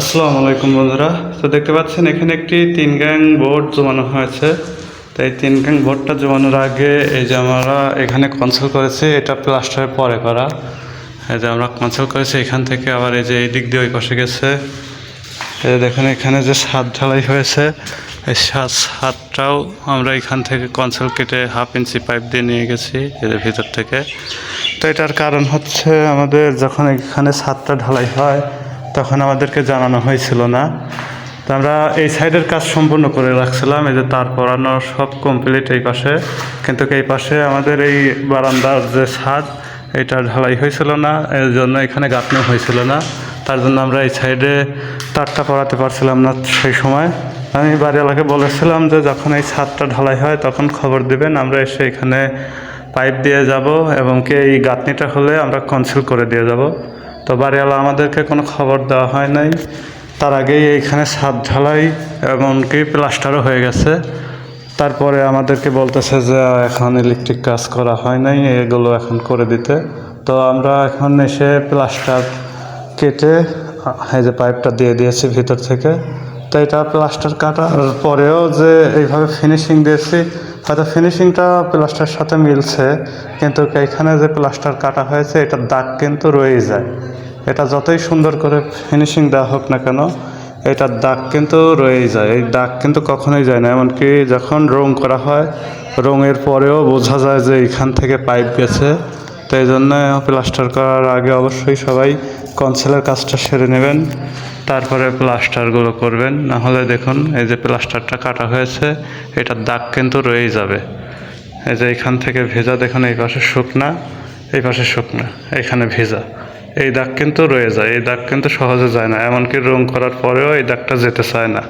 আসসালামু আলাইকুম বন্ধুরা। তো দেখতে পাচ্ছেন এখানে একটি 3 গ্যাং বোর্ড জমানো হয়েছে। তো এই 3 গ্যাং বোর্ডটা জমানোর আগে এই যে আমরা এখানে কনসোল করেছি, এটা প্লাস্টারের পরে করা। এই যে আমরা কনসোল করেছি এখান থেকে, আবার এই যে এই দিক দিয়ে ওই পাশে গেছে। এই যে দেখেন এখানে যে ছাদ ঢালাই হয়েছে, এই ছাদটাও আমরা এখান থেকে কনসোল কেটে 1/2 ইঞ্চি পাইপ দিয়ে নিয়ে গেছি এদের ভিতর থেকে। তো এটার কারণ হচ্ছে আমাদের যখন এখানে ছাদটা ঢালাই হয় তখন আমাদেরকে জানানো হয়েছিল না। তো আমরা এই সাইডের কাজ সম্পূর্ণ করে রাখছিলাম, এই যে তার পরানো সব কমপ্লিট এই পাশে, কিন্তু এই পাশে আমাদের এই বারান্দার যে ছাদ এটা ঢালাই হয়েছিল না, এর জন্য এখানে গাঁথনি হয়েছিল না। তার জন্য আমরা এই সাইডে তারটা পরাতে পারছিলাম না সেই সময়। আমি বাড়িওয়ালাকে বলেছিলাম যে যখন এই ছাদটা ঢালাই হয় তখন খবর দিবেন, আমরা এসে এখানে পাইপ দিয়ে যাব এবং কি এই গাঁথনিটা হলে আমরা কনসিল করে দিয়ে যাব। তো বাড়িওয়ালা আমাদেরকে কোনো খবর দেওয়া হয় নাই, তার আগেই এইখানে ছাদ ঢালাই এমনকি প্লাস্টারও হয়ে গেছে। তারপরে আমাদেরকে বলতেছে যে এখন ইলেকট্রিক কাজ করা হয় নাই, এগুলো এখন করে দিতে। তো আমরা এখন এসে প্লাস্টার কেটে এই যে পাইপটা দিয়ে দিয়েছি ভিতর থেকে। তো এটা প্লাস্টার কাটার পরেও যে এইভাবে ফিনিশিং দিয়েছি, হয়তো ফিনিশিংটা প্লাস্টারের সাথে মিলছে, কিন্তু এইখানে যে প্লাস্টার কাটা হয়েছে এটার দাগ কিন্তু রয়েই যায়। এটা যতই সুন্দর করে ফিনিশিং দেওয়া হোক না কেন, এটার দাগ কিন্তু রয়েই যায়। এই দাগ কিন্তু কখনোই যায় না, এমনকি যখন রং করা হয় রঙের পরেও বোঝা যায় যে এখান থেকে পাইপ গেছে। তো এই জন্য প্লাস্টার করার আগে অবশ্যই সবাই কনসিলের কাজটা সেরে নেবেন, তারপরে প্লাস্টারগুলো করবেন। নাহলে দেখুন এই যে প্লাস্টারটা কাটা হয়েছে এটার দাগ কিন্তু রয়েই যাবে। এই যে এখান থেকে ভেজা, দেখুন এই পাশে শুকনা, এই পাশে শুকনা, এখানে ভেজা, এই দাগ কিন্তু রয়ে যায়। এই দাগ কিন্তু সহজে যায় না, এমনকি রং করার পরেও এই দাগটা যেতে চায় না।